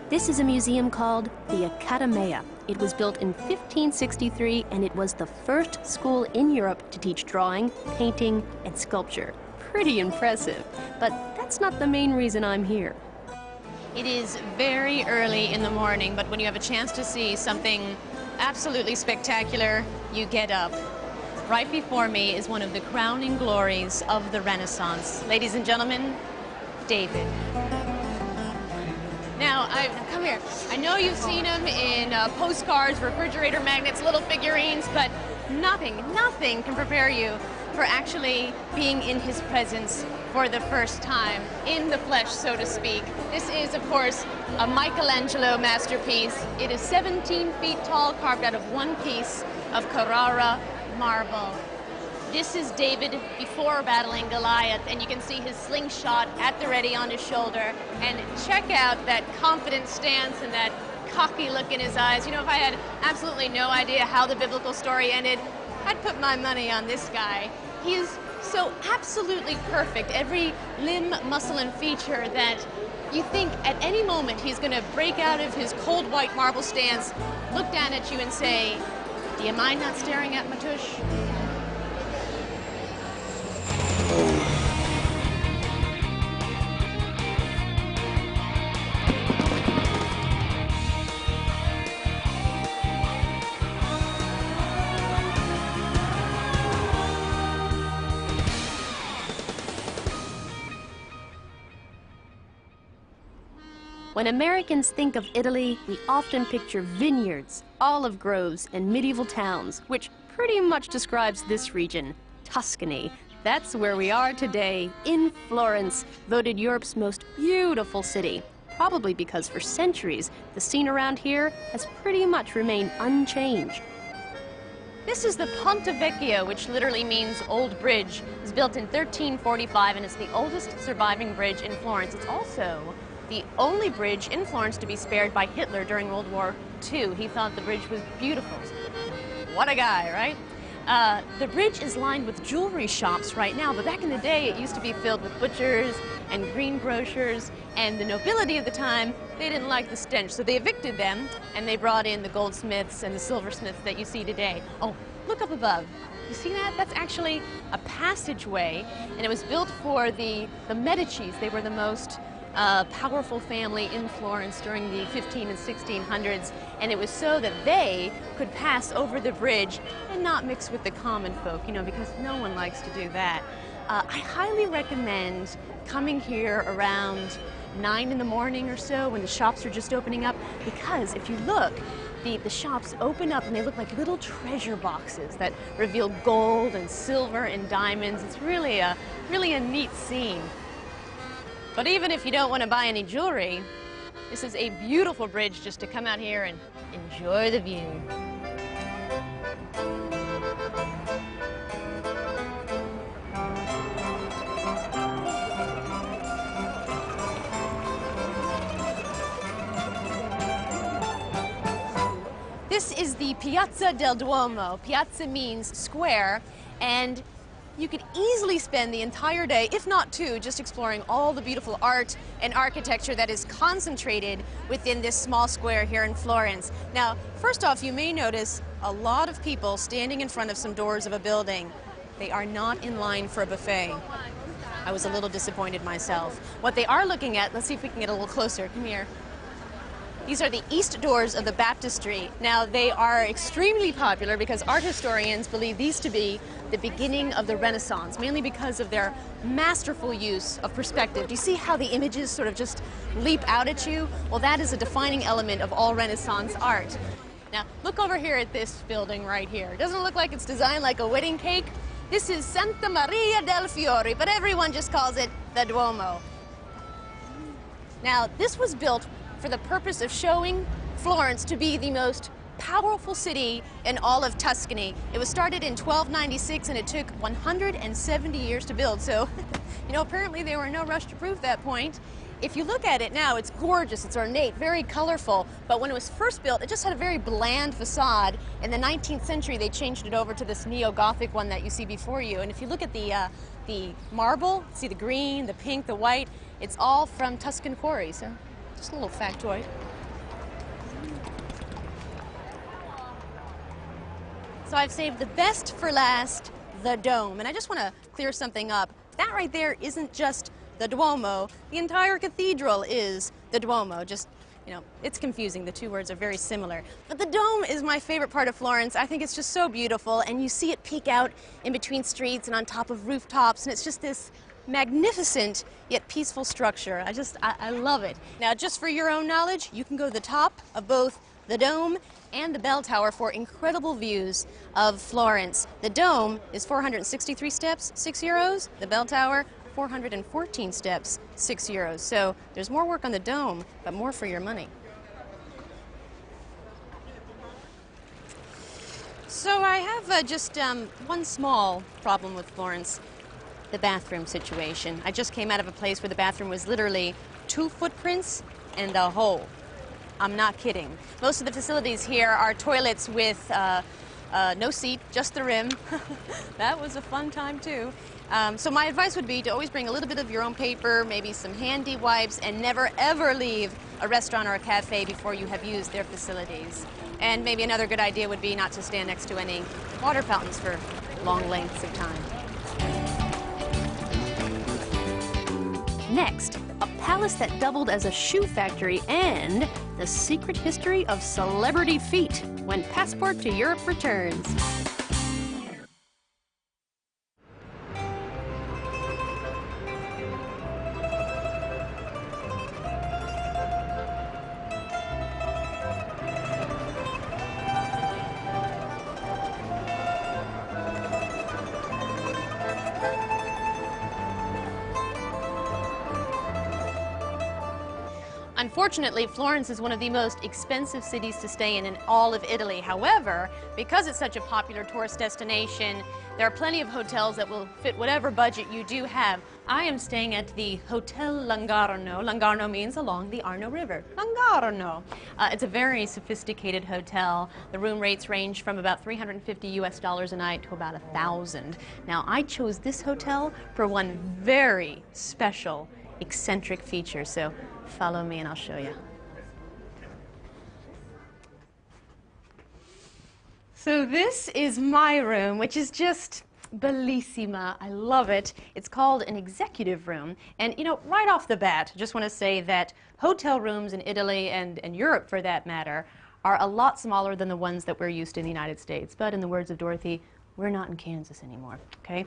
This is a museum called the Accademia. It was built in 1563, and it was the first school in Europe to teach drawing, painting, and sculpture. Pretty impressive, but that's not the main reason I'm here. It is very early in the morning, but when you have a chance to see something absolutely spectacular, you get up. Right before me is one of the crowning glories of the Renaissance. Ladies and gentlemen, David. Now, come here. I know you've seen him in postcards, refrigerator magnets, little figurines, but nothing can prepare you for actually being in his presence for the first time, in the flesh, so to speak. This is, of course, a Michelangelo masterpiece. It is 17 feet tall, carved out of one piece of Carrara marble. This is David before battling Goliath, and you can see his slingshot at the ready on his shoulder. And check out that confident stance and that cocky look in his eyes. You know, if I had absolutely no idea how the biblical story ended, I'd put my money on this guy. He is so absolutely perfect, every limb, muscle, and feature, that you think at any moment he's going to break out of his cold white marble stance, look down at you and say, "Do you mind not staring at my tush?" When Americans think of Italy, we often picture vineyards, olive groves, and medieval towns, which pretty much describes this region, Tuscany. That's where we are today, in Florence, voted Europe's most beautiful city. Probably because for centuries, the scene around here has pretty much remained unchanged. This is the Ponte Vecchio, which literally means Old Bridge. It was built in 1345, and it's the oldest surviving bridge in Florence. It's also the only bridge in Florence to be spared by Hitler during World War II. He thought the bridge was beautiful. What a guy, right? The bridge is lined with jewelry shops right now, but back in the day it used to be filled with butchers and greengrocers, and the nobility of the time, they didn't like the stench, so they evicted them, and they brought in the goldsmiths and the silversmiths that you see today. Oh, look up above. You see that? That's actually a passageway, and it was built for the Medicis. They were the most powerful family in Florence during the 15 and 1600s, and it was so that they could pass over the bridge and not mix with the common folk, you know, because no one likes to do that. I highly recommend coming here around 9 in the morning or so when the shops are just opening up, because if you look, the shops open up and they look like little treasure boxes that reveal gold and silver and diamonds. It's really a neat scene. But even if you don't want to buy any jewelry, this is a beautiful bridge just to come out here and enjoy the view. This is the Piazza del Duomo. Piazza means square, and you could easily spend the entire day, if not two, just exploring all the beautiful art and architecture that is concentrated within this small square here in Florence. Now, first off, you may notice a lot of people standing in front of some doors of a building. They are not in line for a buffet. I was a little disappointed myself. What they are looking at, let's see if we can get a little closer. Come here. These are the east doors of the baptistry. Now, they are extremely popular because art historians believe these to be the beginning of the Renaissance, mainly because of their masterful use of perspective. Do you see how the images sort of just leap out at you? Well, that is a defining element of all Renaissance art. Now, look over here at this building right here. Doesn't it look like it's designed like a wedding cake? This is Santa Maria del Fiore, but everyone just calls it the Duomo. Now, this was built for the purpose of showing Florence to be the most powerful city in all of Tuscany. It was started in 1296 and it took 170 years to build, so you know, apparently they were in no rush to prove that point. If you look at it now, it's gorgeous, it's ornate, very colorful, but when it was first built, it just had a very bland facade. In the 19th century, they changed it over to this neo-Gothic one that you see before you, and if you look at the marble, see the green, the pink, the white, it's all from Tuscan quarries. So just a little factoid. So I've saved the best for last, the dome. And I just want to clear something up. That right there isn't just the Duomo. The entire cathedral is the Duomo. Just, you know, it's confusing. The two words are very similar. But the dome is my favorite part of Florence. I think it's just so beautiful. And you see it peek out in between streets and on top of rooftops. And it's just this magnificent yet peaceful structure. I love it. Now, just for your own knowledge, you can go to the top of both the dome and the bell tower for incredible views of Florence. The dome is 463 steps, €6. The bell tower, 414 steps, €6. So there's more work on the dome, but more for your money. So I have just one small problem with Florence, the bathroom situation. I just came out of a place where the bathroom was literally 2 footprints and a hole. I'm not kidding. Most of the facilities here are toilets with no seat, just the rim. That was a fun time too. So my advice would be to always bring a little bit of your own paper, maybe some handy wipes, and never ever leave a restaurant or a cafe before you have used their facilities. And maybe another good idea would be not to stand next to any water fountains for long lengths of time. Next, a palace that doubled as a shoe factory and the secret history of celebrity feet when Passport to Europe returns. Unfortunately, Florence is one of the most expensive cities to stay in all of Italy. However, because it's such a popular tourist destination, there are plenty of hotels that will fit whatever budget you do have. I am staying at the Hotel Langarno. Langarno means along the Arno River. Langarno. It's a very sophisticated hotel. The room rates range from about $350 a night to about $1,000. Now, I chose this hotel for one very special, eccentric feature. So follow me and I'll show you. So this is my room, which is just bellissima. I love it. It's called an executive room. And, you know, right off the bat, I just want to say that hotel rooms in Italy and Europe, for that matter, are a lot smaller than the ones that we're used to in the United States. But in the words of Dorothy, we're not in Kansas anymore, okay?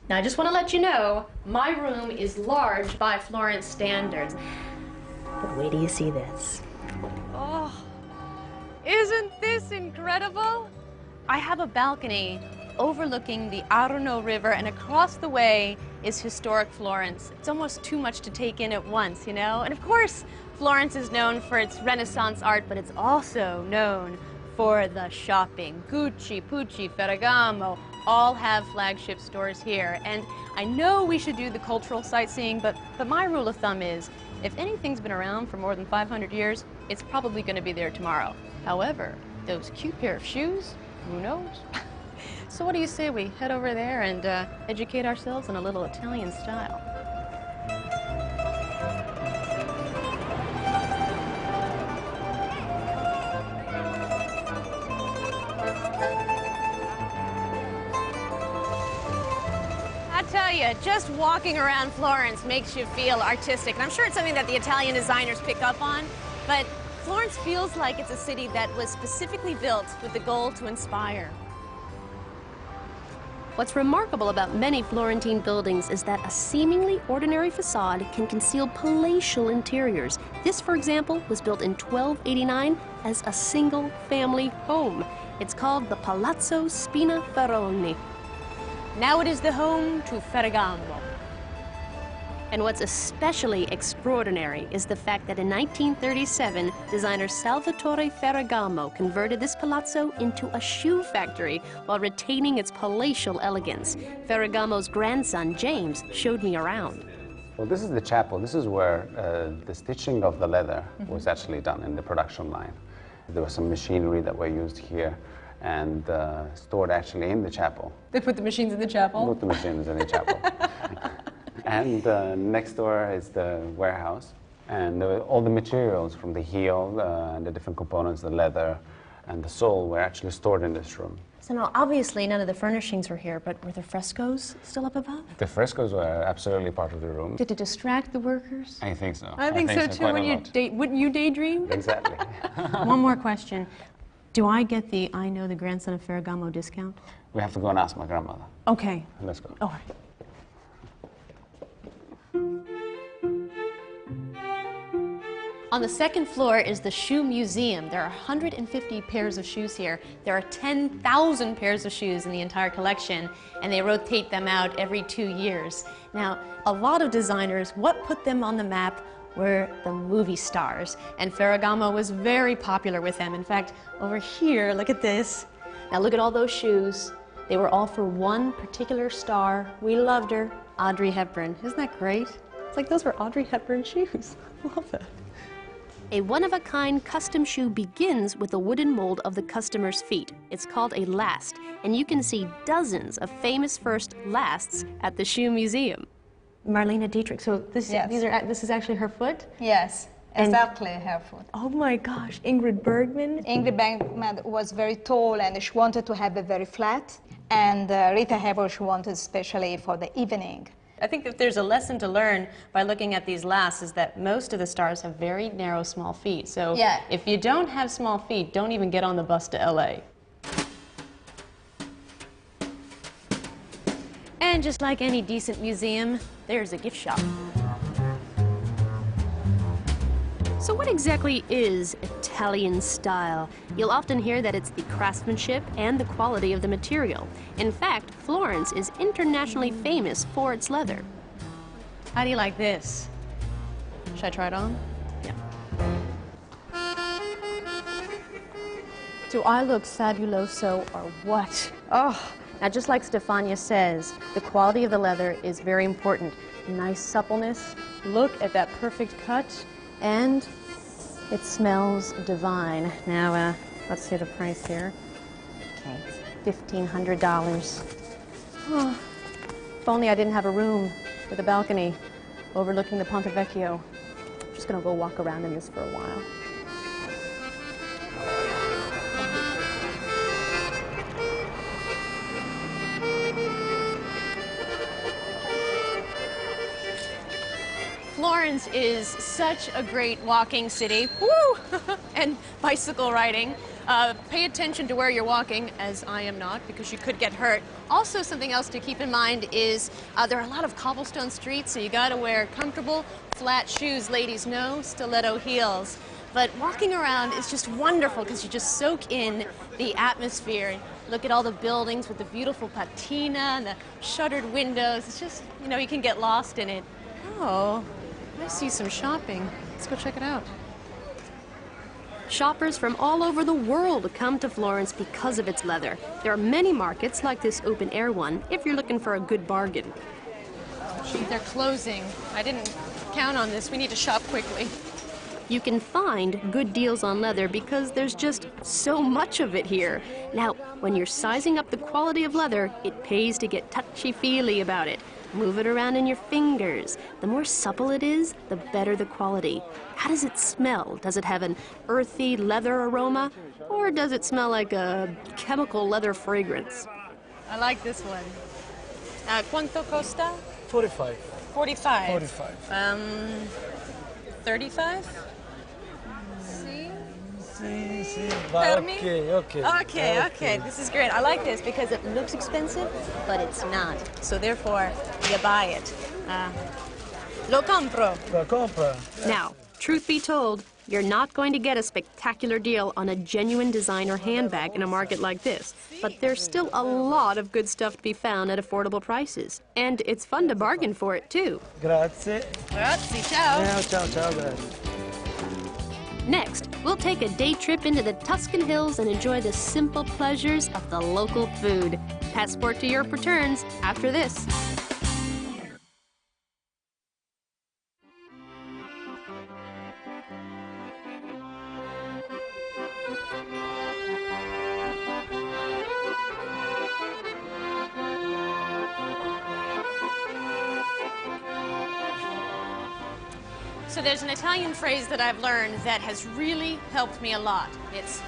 Now, I just want to let you know, my room is large by Florence standards. But wait till you see this. Oh, isn't this incredible? I have a balcony overlooking the Arno River, and across the way is historic Florence. It's almost too much to take in at once, you know? And of course, Florence is known for its Renaissance art, but it's also known for the shopping. Gucci, Pucci, Ferragamo all have flagship stores here. And I know we should do the cultural sightseeing, but my rule of thumb is, if anything's been around for more than 500 years, it's probably going to be there tomorrow. However, those cute pair of shoes, who knows? So what do you say we head over there and educate ourselves in a little Italian style? I tell you, just walking around Florence makes you feel artistic. And I'm sure it's something that the Italian designers pick up on, but Florence feels like it's a city that was specifically built with the goal to inspire. What's remarkable about many Florentine buildings is that a seemingly ordinary facade can conceal palatial interiors. This, for example, was built in 1289 as a single-family home. It's called the Palazzo Spinaferroni. Now it is the home to Ferragamo. And what's especially extraordinary is the fact that in 1937, designer Salvatore Ferragamo converted this palazzo into a shoe factory while retaining its palatial elegance. Ferragamo's grandson, James, showed me around. Well, this is the chapel. This is where the stitching of the leather was actually done in the production line. There was some machinery that were used here and stored actually in the chapel. They put the machines in the chapel? Put the machines in the chapel. And next door is the warehouse. And all the materials from the heel and the different components, the leather and the sole, were actually stored in this room. So now, obviously, none of the furnishings were here, but were the frescoes still up above? The frescoes were absolutely part of the room. Did it distract the workers? I think so. I think so too. Wouldn't you daydream? Exactly. One more question. Do I get the I know the grandson of Ferragamo discount? We have to go and ask my grandmother. Okay. Let's go. All right. On the second floor is the shoe museum. There are 150 pairs of shoes here. There are 10,000 pairs of shoes in the entire collection, and they rotate them out every 2 years. Now, a lot of designers, what put them on the map were the movie stars, and Ferragamo was very popular with them. In fact, over here, look at this. Now look at all those shoes. They were all for one particular star. We loved her, Audrey Hepburn. Isn't that great? It's like those were Audrey Hepburn shoes. Love it. A one-of-a-kind custom shoe begins with a wooden mold of the customer's feet. It's called a last, and you can see dozens of famous first lasts at the shoe museum. Marlene Dietrich. So this, Yes. this is actually her foot? Yes, And- exactly her foot. Oh my gosh, Ingrid Bergman. Ingrid Bergman was very tall and she wanted to have it very flat. And Rita Hayworth, she wanted especially for the evening. I think that there's a lesson to learn by looking at these lasts is that most of the stars have very narrow, small feet. So Yeah. if you don't have small feet, don't even get on the bus to LA. And just like any decent museum, there's a gift shop. So what exactly is Italian style? You'll often hear that it's the craftsmanship and the quality of the material. In fact, Florence is internationally famous for its leather. How do you like this? Should I try it on? Yeah. Do I look fabuloso or what? Oh, now just like Stefania says, the quality of the leather is very important. Nice suppleness, look at that perfect cut, and it smells divine. Now, let's see the price here. Okay, $1,500. Oh, if only I didn't have a room with a balcony overlooking the Ponte Vecchio. I'm just gonna go walk around in this for a while. Florence is such a great walking city. Woo! And bicycle riding. Pay attention to where you're walking, as I am not, because you could get hurt. Also, something else to keep in mind is there are a lot of cobblestone streets, so you gotta wear comfortable, flat shoes, ladies know, stiletto heels. But walking around is just wonderful because you just soak in the atmosphere. Look at all the buildings with the beautiful patina and the shuttered windows. It's just, you know, you can get lost in it. Oh, I see some shopping. Let's go check it out. Shoppers from all over the world come to Florence because of its leather. There are many markets like this open-air one if you're looking for a good bargain. They're closing. I didn't count on this. We need to shop quickly. You can find good deals on leather because there's just so much of it here. Now, when you're sizing up the quality of leather, it pays to get touchy-feely about it. Move it around in your fingers. The more supple it is, the better the quality. How does it smell? Does it have an earthy leather aroma? Or does it smell like a chemical leather fragrance? I like this one. Quanto costa? 45. 45. 45. 35? Sì, sì, va, Fermi? okay. This is great. I like this because it looks expensive, but it's not. So therefore, you buy it. Lo compro. La compra. Now, truth be told, you're not going to get a spectacular deal on a genuine designer handbag in a market like this. But there's still a lot of good stuff to be found at affordable prices. And it's fun to bargain for it, too. Grazie. Grazie, ciao. Ciao, ciao, grazie. Next, we'll take a day trip into the Tuscan hills and enjoy the simple pleasures of the local food. Passport to Europe returns after this. So there's an Italian phrase that I've learned that has really helped me a lot. It's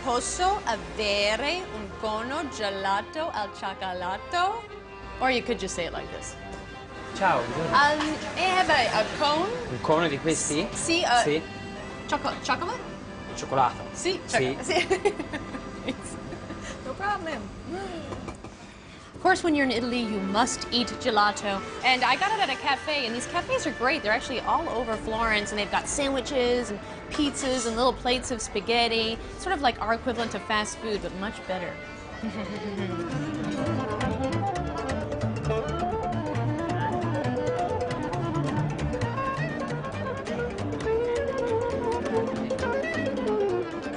posso avere un cono gelato al cioccolato? Or you could just say it like this. Ciao, buongiorno. May I have a cone? Un cono di questi? Sì, Sì. chocolate? Cioccolato. Sì, Sì. No problem. Of course, when you're in Italy, you must eat gelato. And I got it at a cafe, and these cafes are great. They're actually all over Florence, and they've got sandwiches and pizzas and little plates of spaghetti. Sort of like our equivalent of fast food, but much better.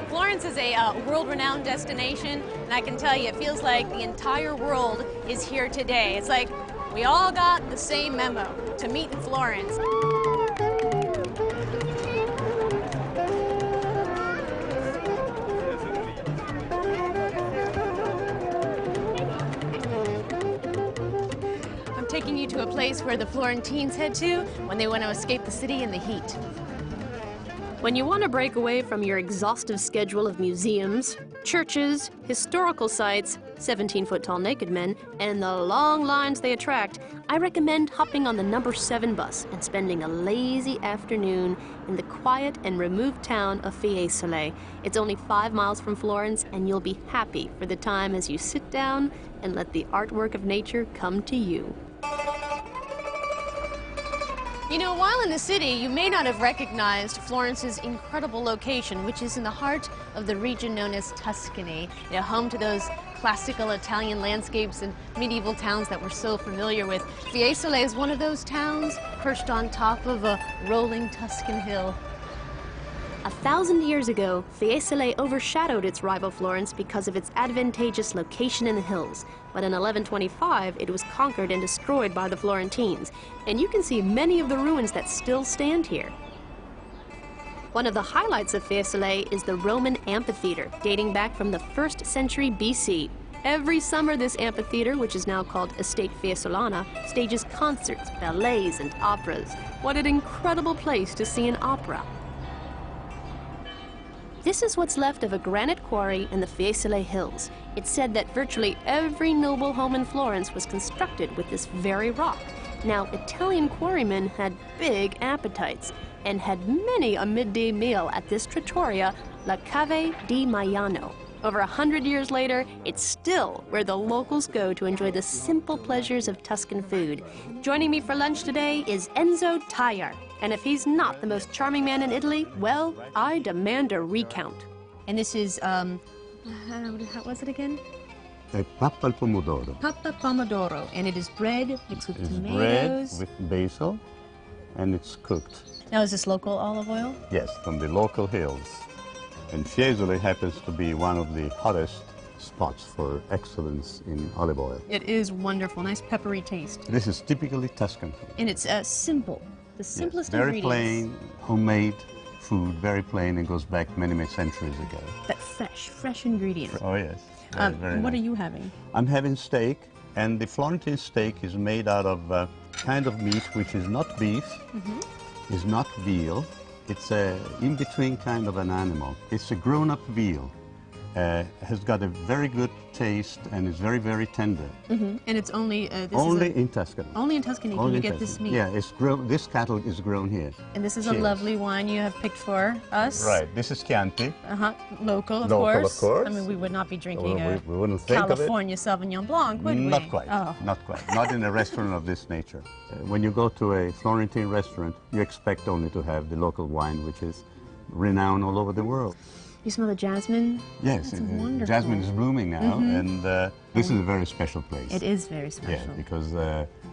Florence is a world-renowned destination, and I can tell you, it feels like the entire world is here today. It's like we all got the same memo to meet in Florence. I'm taking you to a place where the Florentines head to when they want to escape the city and the heat. When you want to break away from your exhaustive schedule of museums, churches, historical sites, 17-foot-tall naked men, and the long lines they attract, I recommend hopping on the number 7 bus and spending a lazy afternoon in the quiet and removed town of Fiesole. It's only 5 miles from Florence, and you'll be happy for the time as you sit down and let the artwork of nature come to you. You know, while in the city, you may not have recognized Florence's incredible location, which is in the heart of the region known as Tuscany, you know, home to those classical Italian landscapes and medieval towns that we're so familiar with. Fiesole is one of those towns, perched on top of a rolling Tuscan hill. 1,000 years ago, Fiesole overshadowed its rival Florence because of its advantageous location in the hills. But in 1125, it was conquered and destroyed by the Florentines, and you can see many of the ruins that still stand here. One of the highlights of Fiesole is the Roman amphitheater, dating back from the 1st century BC. Every summer, this amphitheater, which is now called Estate Fiesolana, stages concerts, ballets, and operas. What an incredible place to see an opera. This is what's left of a granite quarry in the Fiesole Hills. It's said that virtually every noble home in Florence was constructed with this very rock. Now, Italian quarrymen had big appetites and had many a midday meal at this trattoria, La Cave di Maiano. Over 100 years later, it's still where the locals go to enjoy the simple pleasures of Tuscan food. Joining me for lunch today is Enzo Tagliar. And if he's not the most charming man in Italy, well, I demand a recount. And this is, what was it again? Pappa al pomodoro. Pappa pomodoro. And it is bread mixed with It's tomatoes. bread with basil, and it's cooked. Now, is this local olive oil? Yes, from the local hills. And Fiesole happens to be one of the hottest spots for excellence in olive oil. It is wonderful, nice peppery taste. This is typically Tuscan food. And it's simple, the simplest Very ingredients. plain, homemade food, very plain, and goes back many, many centuries ago. But fresh ingredients. Oh, yes. Very What nice. are you having? I'm having steak, and the Florentine steak is made out of kind of meat which is not beef, is not veal. It's a in-between kind of an animal. It's a grown-up veal. Has got a very good taste and is very, very tender. And it's only Only in Tuscany. only in Tuscany can Only you in get this Tuscany. meat. Yeah, it's grown. This cattle is grown here. And this is a Cheers. lovely wine you have picked for us. Right. This is Chianti. Local, of Local, course. of course. I mean, we would not be drinking Well, a we wouldn't think of it. California Sauvignon Blanc, would we? Not quite. Oh. Not quite. Not in a restaurant of this nature. When you go to a Florentine restaurant, you expect only to have the local wine, which is renowned all over the world. You smell the jasmine? Yes, That's wonderful. jasmine is blooming now, and this is a very special place. It is very special. Yeah, because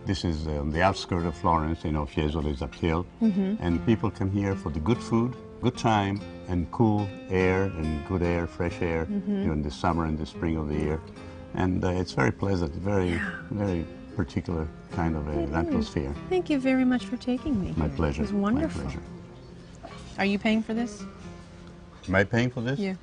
this is on the outskirts of Florence. You know, Fiesole is uphill, and people come here for the good food, good time, and cool air and good air, fresh air during the summer and the spring of the year, and it's very pleasant, very particular kind of an atmosphere. Thank you very much for taking me. My pleasure. It was wonderful. My pleasure. Are you paying for this? Am I paying for this? Yeah.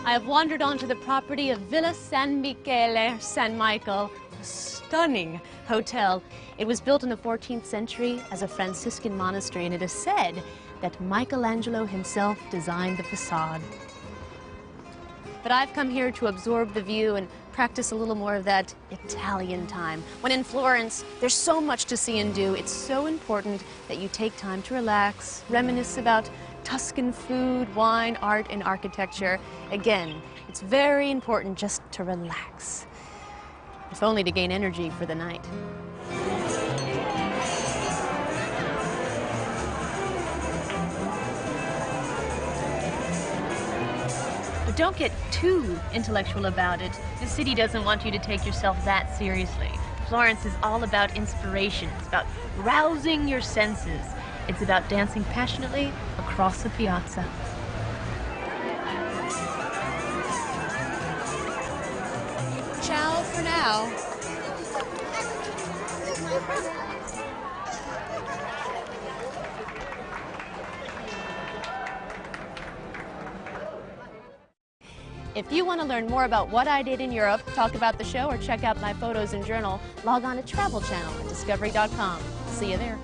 I have wandered onto the property of Villa San Michele, San Michael, a stunning hotel. It was built in the 14th century as a Franciscan monastery, and it is said that Michelangelo himself designed the facade. But I've come here to absorb the view and practice a little more of that Italian time. When in Florence, there's so much to see and do. It's so important that you take time to relax, reminisce about Tuscan food, wine, art, and architecture. Again, it's very important just to relax, if only to gain energy for the night. But don't get too intellectual about it. The city doesn't want you to take yourself that seriously. Florence is all about inspiration. It's about rousing your senses. It's about dancing passionately across the piazza. Ciao for now. If you want to learn more about what I did in Europe, talk about the show, or check out my photos and journal, log on to Travel Channel at discovery.com. See you there.